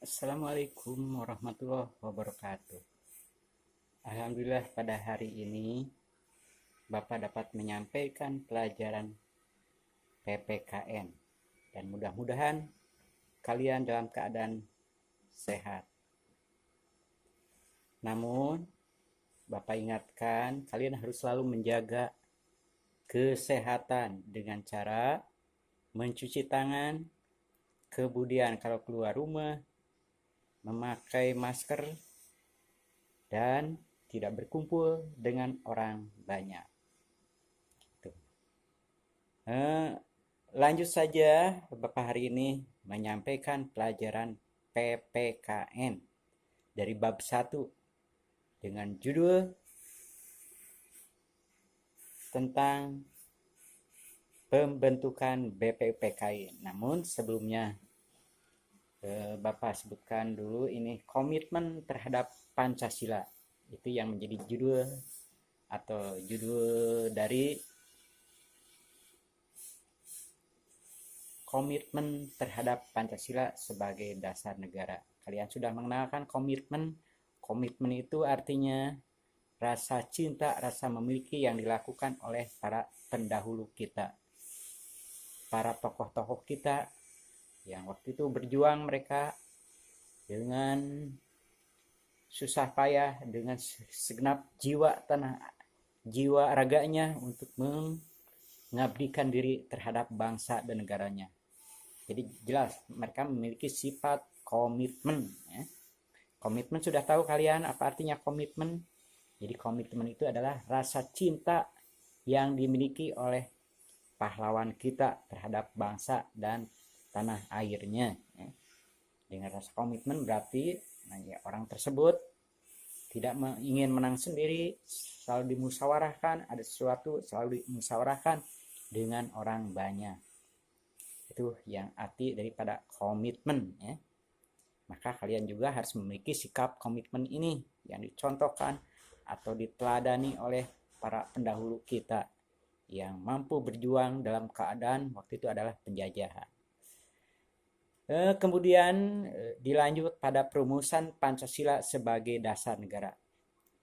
Assalamualaikum warahmatullahi wabarakatuh. Alhamdulillah pada hari ini Bapak dapat menyampaikan pelajaran PPKN dan mudah-mudahan kalian dalam keadaan sehat. Namun Bapak ingatkan kalian harus selalu menjaga kesehatan dengan cara mencuci tangan, kemudian kalau keluar rumah memakai masker dan tidak berkumpul dengan orang banyak. Lanjut saja, Bapak hari ini menyampaikan pelajaran PPKN dari bab 1 dengan judul tentang pembentukan BPPKI. Namun sebelumnya Bapak sebutkan dulu ini komitmen terhadap Pancasila. Itu yang menjadi judul atau judul dari komitmen terhadap Pancasila sebagai dasar negara. Kalian sudah mengenalkan komitmen. Komitmen itu artinya rasa cinta, rasa memiliki yang dilakukan oleh para pendahulu kita. Para tokoh-tokoh kita yang waktu itu berjuang mereka dengan susah payah, dengan segenap jiwa jiwa raganya untuk mengabdikan diri terhadap bangsa dan negaranya. Jadi jelas mereka memiliki sifat komitmen. Komitmen sudah tahu kalian apa artinya komitmen? Jadi komitmen itu adalah rasa cinta yang dimiliki oleh pahlawan kita terhadap bangsa dan tanah airnya. Dengan rasa komitmen berarti orang tersebut tidak ingin menang sendiri, selalu dimusyawarahkan, ada sesuatu selalu dimusyawarahkan dengan orang banyak. Itu yang arti daripada komitmen. Maka kalian juga harus memiliki sikap komitmen ini yang dicontohkan atau diteladani oleh para pendahulu kita yang mampu berjuang dalam keadaan waktu itu adalah penjajahan. Kemudian dilanjut pada perumusan Pancasila sebagai dasar negara.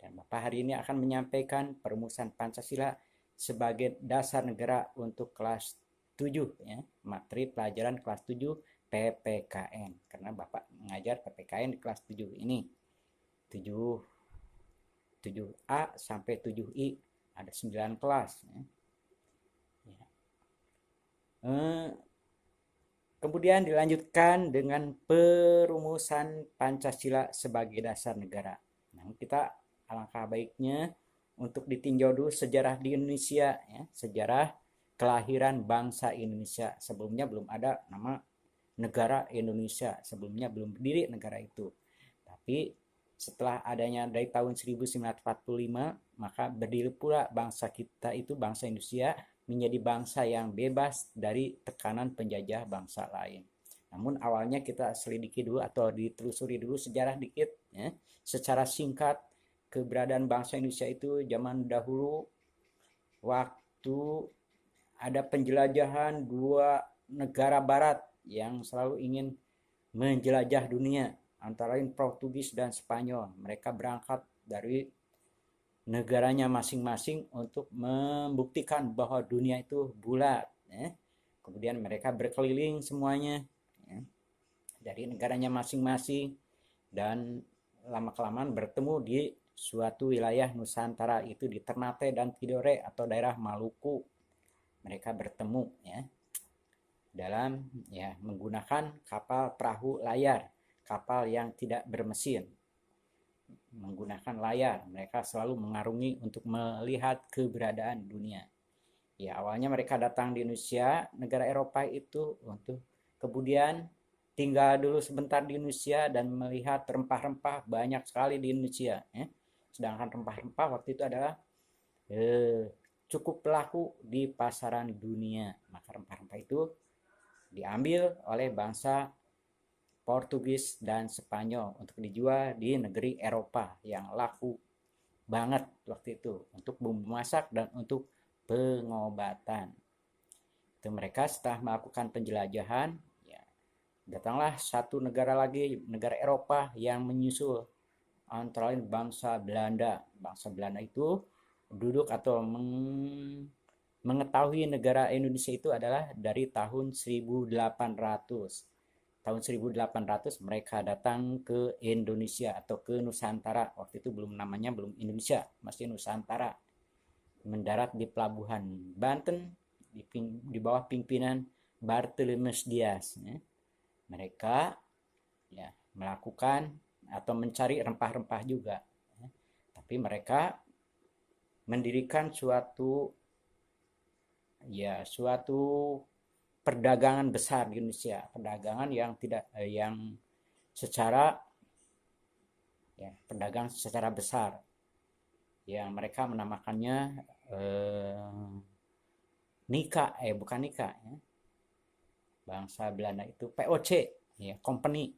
Dan Bapak hari ini akan menyampaikan perumusan Pancasila sebagai dasar negara untuk kelas 7, materi pelajaran kelas 7 PPKN. Karena Bapak mengajar PPKN di kelas 7 ini. 7A sampai 7I, ada 9 kelas. Kemudian dilanjutkan dengan perumusan Pancasila sebagai dasar negara. Nah, kita alangkah baiknya untuk ditinjau dulu sejarah di Indonesia, sejarah kelahiran bangsa Indonesia. Sebelumnya belum ada nama negara Indonesia, sebelumnya belum berdiri negara itu. Tapi setelah adanya dari tahun 1945, maka berdiri pula bangsa kita itu, bangsa Indonesia, menjadi bangsa yang bebas dari tekanan penjajah bangsa lain. Namun awalnya kita selidiki dulu atau ditelusuri dulu sejarah dikit, secara singkat keberadaan bangsa Indonesia itu zaman dahulu waktu ada penjelajahan dua negara barat yang selalu ingin menjelajah dunia, antara lain Portugis dan Spanyol. Mereka berangkat dari negaranya masing-masing untuk membuktikan bahwa dunia itu bulat. Kemudian mereka berkeliling semuanya dari negaranya masing-masing dan lama-kelamaan bertemu di suatu wilayah Nusantara, itu di Ternate dan Tidore atau daerah Maluku. Mereka bertemu dalam menggunakan kapal perahu layar, kapal yang tidak bermesin. Menggunakan layar, mereka selalu mengarungi untuk melihat keberadaan dunia. Awalnya mereka datang di Indonesia, negara Eropa itu, untuk kemudian tinggal dulu sebentar di Indonesia dan melihat rempah-rempah banyak sekali di Indonesia. Sedangkan rempah-rempah waktu itu adalah cukup laku di pasaran dunia. Maka rempah-rempah itu diambil oleh bangsa Portugis dan Spanyol untuk dijual di negeri Eropa yang laku banget waktu itu untuk bumbu masak dan untuk pengobatan. Itu mereka setelah melakukan penjelajahan, Datanglah satu negara lagi, negara Eropa yang menyusul, antara lain bangsa Belanda. Bangsa Belanda itu duduk atau mengetahui negara Indonesia itu adalah dari tahun 1800. Tahun 1800 mereka datang ke Indonesia atau ke Nusantara. Waktu itu belum Indonesia, masih Nusantara. Mendarat di pelabuhan Banten di bawah pimpinan Barthelmeus Dias. Ya. Mereka ya melakukan atau mencari rempah-rempah juga. Ya. Tapi mereka mendirikan suatu perdagangan besar di Indonesia, perdagangan yang tidak yang secara perdagangan secara besar, yang mereka menamakannya Nika, bukan Nika, ya. Bangsa Belanda itu POC, ya, company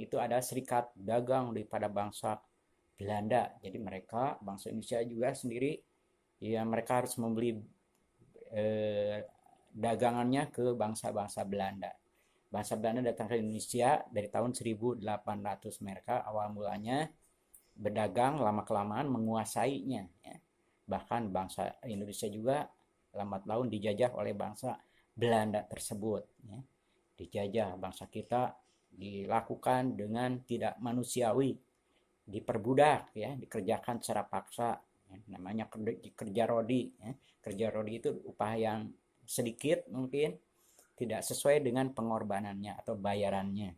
itu ada serikat dagang daripada bangsa Belanda. Jadi mereka bangsa Indonesia juga sendiri, ya mereka harus membeli dagangannya ke bangsa-bangsa Belanda. Bangsa Belanda datang ke Indonesia dari tahun 1800. Mereka awal mulanya berdagang, lama-kelamaan menguasainya. Ya. Bahkan bangsa Indonesia juga lambat laun dijajah oleh bangsa Belanda tersebut. Ya. Dijajah bangsa kita dilakukan dengan tidak manusiawi, diperbudak, ya, dikerjakan secara paksa. Ya. Namanya kerja rodi. Ya. Kerja rodi itu upah yang sedikit mungkin tidak sesuai dengan pengorbanannya atau bayarannya.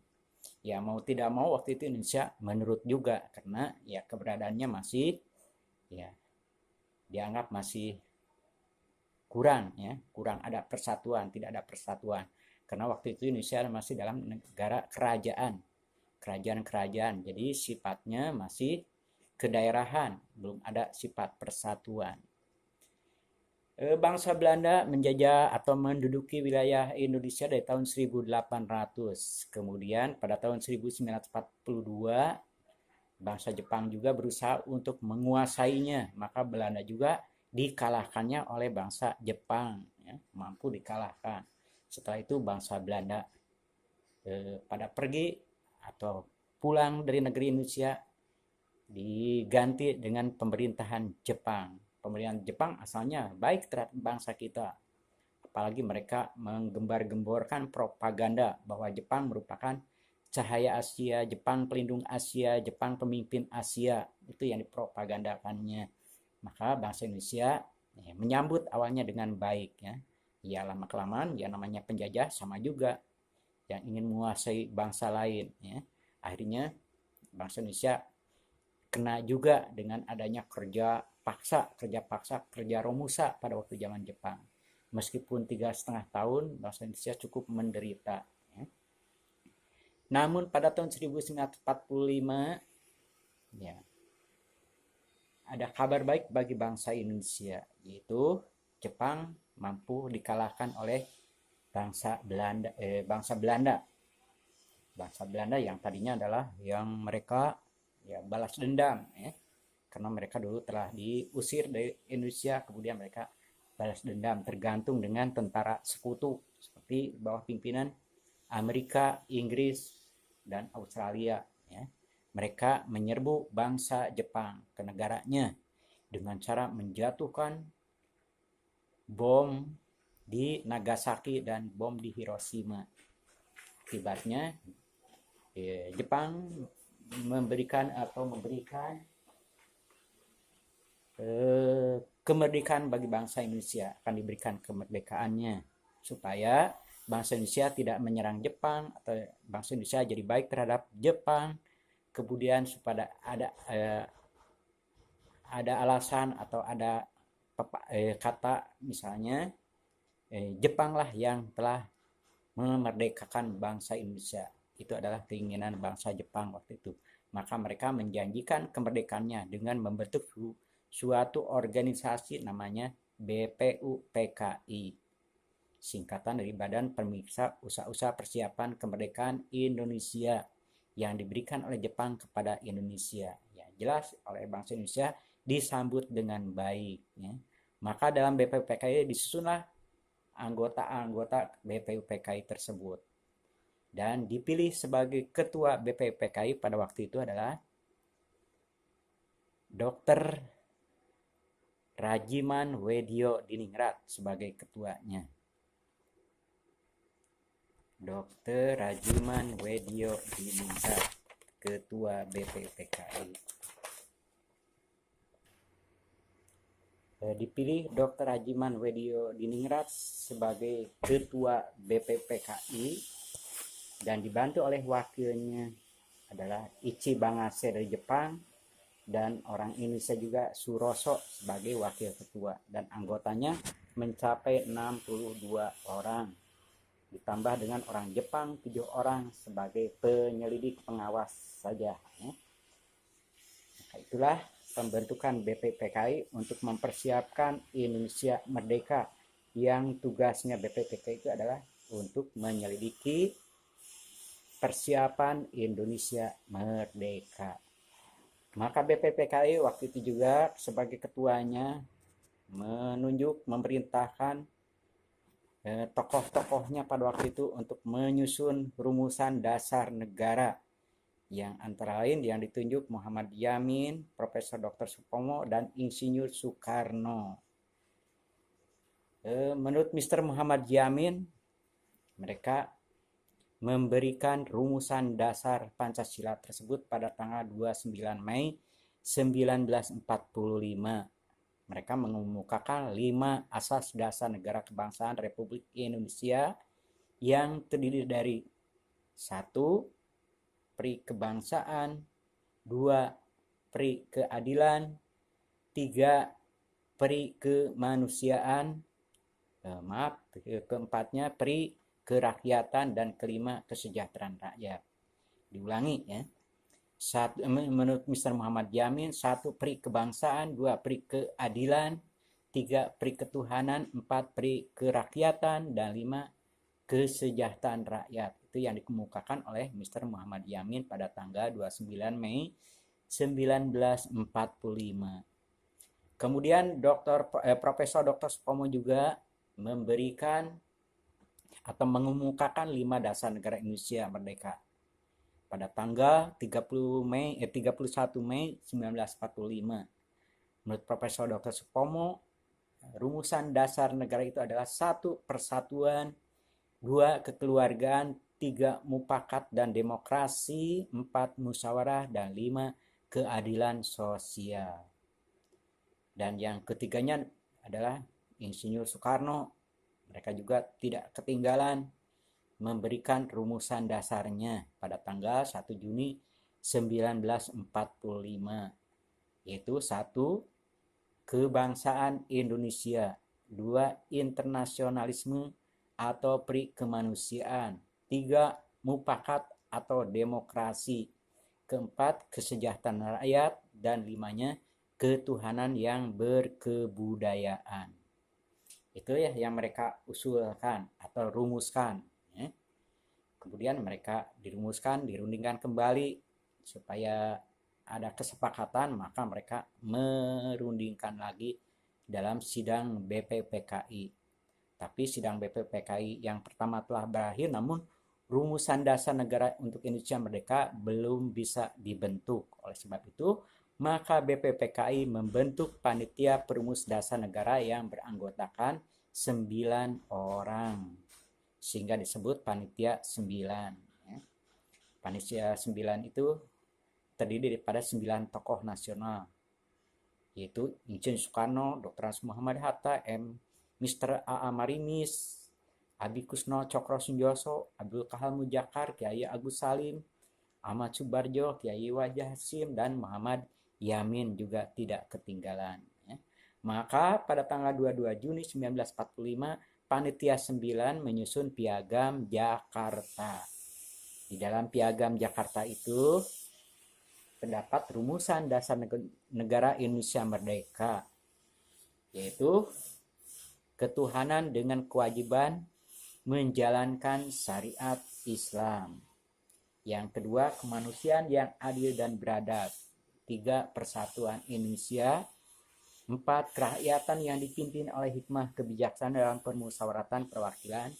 Ya mau tidak mau waktu itu Indonesia menurut juga karena ya keberadaannya masih ya dianggap masih kurang, ya, kurang ada persatuan, tidak ada persatuan. Karena waktu itu Indonesia masih dalam negara kerajaan. Jadi sifatnya masih kedaerahan, belum ada sifat persatuan. Bangsa Belanda menjajah atau menduduki wilayah Indonesia dari tahun 1800. Kemudian pada tahun 1942 bangsa Jepang juga berusaha untuk menguasainya, maka Belanda juga dikalahkannya oleh bangsa Jepang, ya, mampu dikalahkan. Setelah itu bangsa Belanda pada pergi atau pulang dari negeri Indonesia, diganti dengan pemerintahan Jepang. Pemerintahan Jepang asalnya baik terhadap bangsa kita, apalagi mereka menggembar-gemborkan propaganda bahwa Jepang merupakan cahaya Asia, Jepang pelindung Asia, Jepang pemimpin Asia, itu yang dipropagandakannya. Maka bangsa Indonesia ya, menyambut awalnya dengan baik, ya. Ya lama kelamaan ya namanya penjajah sama juga yang ingin menguasai bangsa lain, ya. Akhirnya bangsa Indonesia kena juga dengan adanya kerja romusa pada waktu zaman Jepang. Meskipun 3,5 tahun, bangsa Indonesia cukup menderita. Ya. Namun pada tahun 1945, ya, ada kabar baik bagi bangsa Indonesia, yaitu Jepang mampu dikalahkan oleh bangsa Belanda. Bangsa Belanda yang tadinya adalah yang mereka ya balas dendam, ya. Karena mereka dulu telah diusir dari Indonesia, kemudian mereka balas dendam tergantung dengan tentara sekutu seperti bawah pimpinan Amerika, Inggris, dan Australia, ya. Mereka menyerbu bangsa Jepang ke negaranya dengan cara menjatuhkan bom di Nagasaki dan bom di Hiroshima. Akibatnya Jepang memberikan kemerdekaan bagi bangsa Indonesia, akan diberikan kemerdekaannya supaya bangsa Indonesia tidak menyerang Jepang atau bangsa Indonesia jadi baik terhadap Jepang. Kemudian supaya ada alasan atau ada kata misalnya Jepang lah yang telah memerdekakan bangsa Indonesia. Itu adalah keinginan bangsa Jepang waktu itu. Maka mereka menjanjikan kemerdekaannya dengan membentuk suatu organisasi namanya BPUPKI, singkatan dari Badan Pemirsa Usaha-Usaha Persiapan Kemerdekaan Indonesia, yang diberikan oleh Jepang kepada Indonesia. Ya, jelas oleh bangsa Indonesia disambut dengan baik. Ya. Maka dalam BPUPKI disusunlah anggota-anggota BPUPKI tersebut. dan dipilih sebagai ketua BPPKI pada waktu itu adalah Dr. Rajiman Wedyo Diningrat sebagai ketuanya. Dr. Rajiman Wedyo Diningrat, ketua BPPKI. Dipilih Dr. Rajiman Wedyo Diningrat sebagai ketua BPPKI dan dibantu oleh wakilnya adalah Ichi Bangase dari Jepang dan orang Indonesia juga Suroso sebagai wakil ketua, dan anggotanya mencapai 62 orang ditambah dengan orang Jepang 7 orang sebagai penyelidik pengawas saja. Nah, itulah pembentukan BPPKI untuk mempersiapkan Indonesia merdeka, yang tugasnya BPPKI itu adalah untuk menyelidiki persiapan Indonesia merdeka. Maka BPPKI waktu itu juga sebagai ketuanya menunjuk, memerintahkan tokoh-tokohnya pada waktu itu untuk menyusun rumusan dasar negara, yang antara lain yang ditunjuk Muhammad Yamin, Profesor Dr. Supomo, dan Insinyur Soekarno. Menurut Mr. Muhammad Yamin, mereka memberikan rumusan dasar Pancasila tersebut pada tanggal 29 Mei 1945. Mereka mengemukakan 5 asas dasar negara kebangsaan Republik Indonesia yang terdiri dari 1. Pri kebangsaan, 2. Pri keadilan, 3. Pri kemanusiaan, keempatnya pri kerakyatan, dan kelima kesejahteraan rakyat. Diulangi ya. Menurut Mr. Muhammad Yamin, 1. Pri kebangsaan, 2. Pri keadilan, 3. Pri ketuhanan, 4. Pri kerakyatan, dan 5. Kesejahteraan rakyat. Itu yang dikemukakan oleh Mr. Muhammad Yamin pada tanggal 29 Mei 1945. Kemudian Profesor Dr. Supomo juga memberikan atau mengemukakan 5 dasar negara Indonesia merdeka pada tanggal 31 Mei 1945. Menurut Profesor Dr. Supomo, rumusan dasar negara itu adalah 1. Persatuan, 2. Kekeluargaan, 3. Mufakat dan demokrasi, 4. Musyawarah, dan 5. Keadilan sosial. Dan yang ketiganya adalah Insinyur Soekarno. Mereka juga tidak ketinggalan memberikan rumusan dasarnya pada tanggal 1 Juni 1945, yaitu 1. Kebangsaan Indonesia, 2. Internasionalisme atau pri kemanusiaan, 3. Mufakat atau demokrasi, 4. Kesejahteraan rakyat, dan 5-nya ketuhanan yang berkebudayaan. Itu ya yang mereka usulkan atau rumuskan. Kemudian mereka dirundingkan kembali supaya ada kesepakatan, maka mereka merundingkan lagi dalam sidang BPPKI. Tapi sidang BPPKI yang pertama telah berakhir, namun rumusan dasar negara untuk Indonesia merdeka belum bisa dibentuk. Oleh sebab itu, maka BPPKI membentuk panitia perumus dasar negara yang beranggotakan 9 orang. Sehingga disebut panitia 9. Panitia 9 itu terdiri daripada 9 tokoh nasional, yaitu Insinyur Soekarno, Dr. Muhammad Hatta, Mr. A.A. Marimis, Abi Kusno Cokro Sunjoso, Abdul Kahal Mujakar, Kiai Agus Salim, Ahmad Subarjo, Kiai Wajah Hasim, dan Muhammad Yamin juga tidak ketinggalan. Maka pada tanggal 22 Juni 1945, Panitia 9 menyusun Piagam Jakarta. Di dalam Piagam Jakarta itu terdapat rumusan dasar negara Indonesia merdeka, yaitu ketuhanan dengan kewajiban menjalankan syariat Islam. Yang kedua, kemanusiaan yang adil dan beradab. 3. Persatuan Indonesia. 4. Kerakyatan yang dipimpin oleh hikmah kebijaksanaan dalam permusyawaratan perwakilan.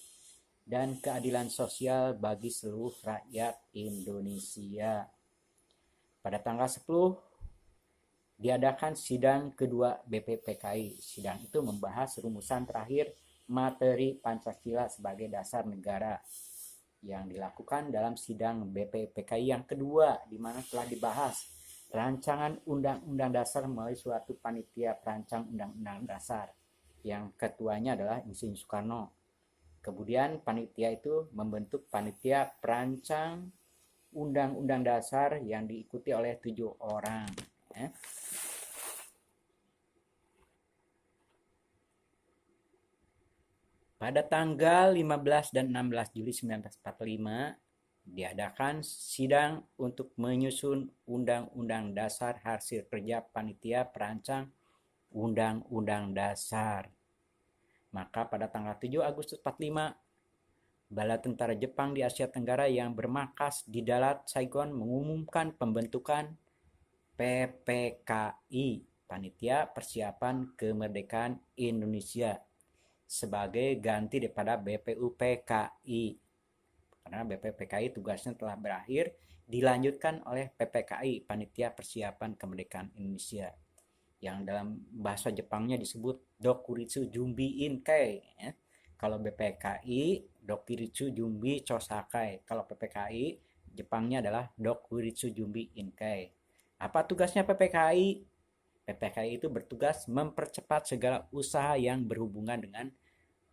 dan keadilan sosial bagi seluruh rakyat Indonesia. Pada tanggal 10 diadakan sidang kedua BPPKI. Sidang itu membahas rumusan terakhir materi Pancasila sebagai dasar negara yang dilakukan dalam sidang BPPKI yang kedua, di mana telah dibahas rancangan undang-undang dasar melalui suatu panitia perancang undang-undang dasar yang ketuanya adalah Insinyur Soekarno. Kemudian panitia itu membentuk panitia perancang undang-undang dasar yang diikuti oleh 7 orang. Pada tanggal 15 dan 16 Juli 1945 diadakan sidang untuk menyusun Undang-Undang Dasar hasil kerja panitia perancang Undang-Undang Dasar. Maka pada tanggal 7 Agustus 45, Bala Tentara Jepang di Asia Tenggara yang bermarkas di Dalat, Saigon mengumumkan pembentukan PPKI, Panitia Persiapan Kemerdekaan Indonesia, sebagai ganti daripada BPUPKI. Karena BPUPKI tugasnya telah berakhir, dilanjutkan oleh PPKI, Panitia Persiapan Kemerdekaan Indonesia, yang dalam bahasa Jepangnya disebut Dokuritsu Jumbi Inkei. Kalau BPKI, Dokuritsu Jumbi Chosakai. Kalau PPKI, Jepangnya adalah Dokuritsu Jumbi Inkei. Apa tugasnya PPKI? PPKI itu bertugas mempercepat segala usaha yang berhubungan dengan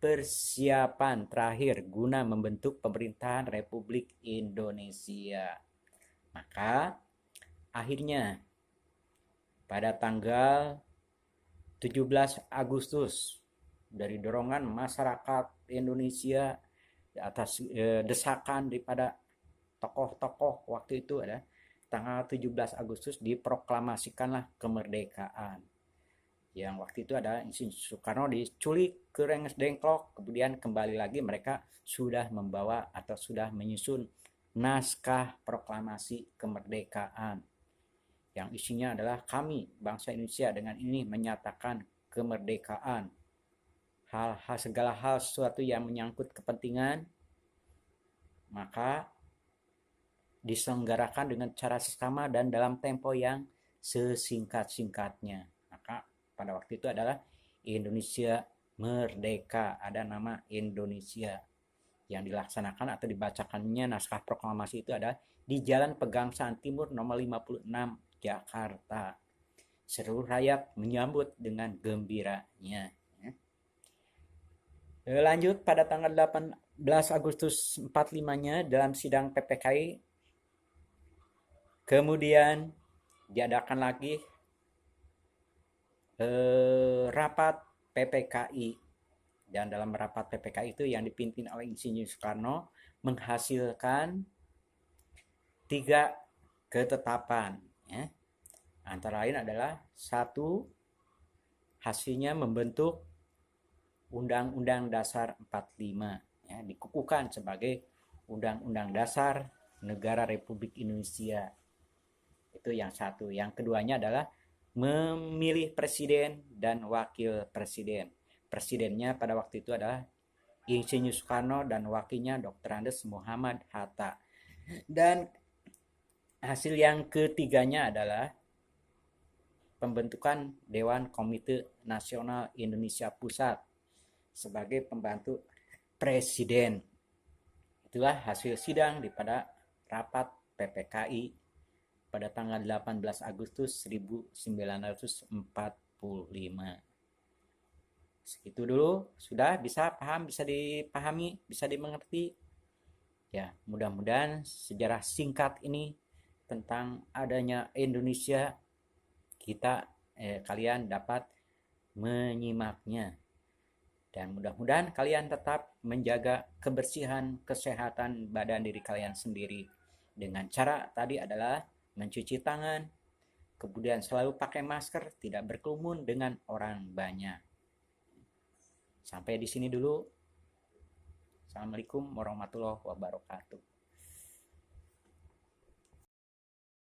persiapan terakhir guna membentuk pemerintahan Republik Indonesia. Maka akhirnya pada tanggal 17 Agustus dari dorongan masyarakat Indonesia atas desakan daripada tokoh-tokoh waktu itu, ada tanggal 17 Agustus diproklamasikanlah kemerdekaan. Yang waktu itu ada Insinyur Soekarno diculik ke Rengas Dengklok, kemudian kembali lagi mereka sudah membawa atau sudah menyusun naskah proklamasi kemerdekaan yang isinya adalah kami bangsa Indonesia dengan ini menyatakan kemerdekaan. Segala hal sesuatu yang menyangkut kepentingan maka diselenggarakan dengan cara sesama dan dalam tempo yang sesingkat-singkatnya. Maka pada waktu itu adalah Indonesia Merdeka, ada nama Indonesia. Yang dilaksanakan atau dibacakannya naskah proklamasi itu adalah di Jalan Pegangsaan Timur nomor 56 Jakarta. Seluruh rakyat menyambut dengan gembiranya. Lanjut pada tanggal 18 Agustus 45-nya dalam sidang PPKI kemudian diadakan lagi rapat PPKI, dan dalam rapat PPKI itu yang dipimpin oleh Insinyur Soekarno menghasilkan 3 ketetapan, ya. Antara lain adalah 1, hasilnya membentuk Undang-Undang Dasar 45, ya, dikukuhkan sebagai Undang-Undang Dasar Negara Republik Indonesia. Itu yang 1. Yang keduanya adalah memilih presiden dan wakil presiden. Presidennya pada waktu itu adalah Insinyur Soekarno dan wakilnya Dr. Andes Muhammad Hatta. Dan hasil yang ketiganya adalah pembentukan Dewan Komite Nasional Indonesia Pusat sebagai pembantu presiden. Itulah hasil sidang daripada rapat PPKI pada tanggal 18 Agustus 1945. Segitu dulu, sudah bisa paham, bisa dipahami, bisa dimengerti. Ya, mudah-mudahan sejarah singkat ini tentang adanya Indonesia kalian dapat menyimaknya. Dan mudah-mudahan kalian tetap menjaga kebersihan, kesehatan badan diri kalian sendiri. Dengan cara tadi adalah mencuci tangan, kemudian selalu pakai masker, tidak berkerumun dengan orang banyak. Sampai di sini dulu. Assalamualaikum warahmatullahi wabarakatuh.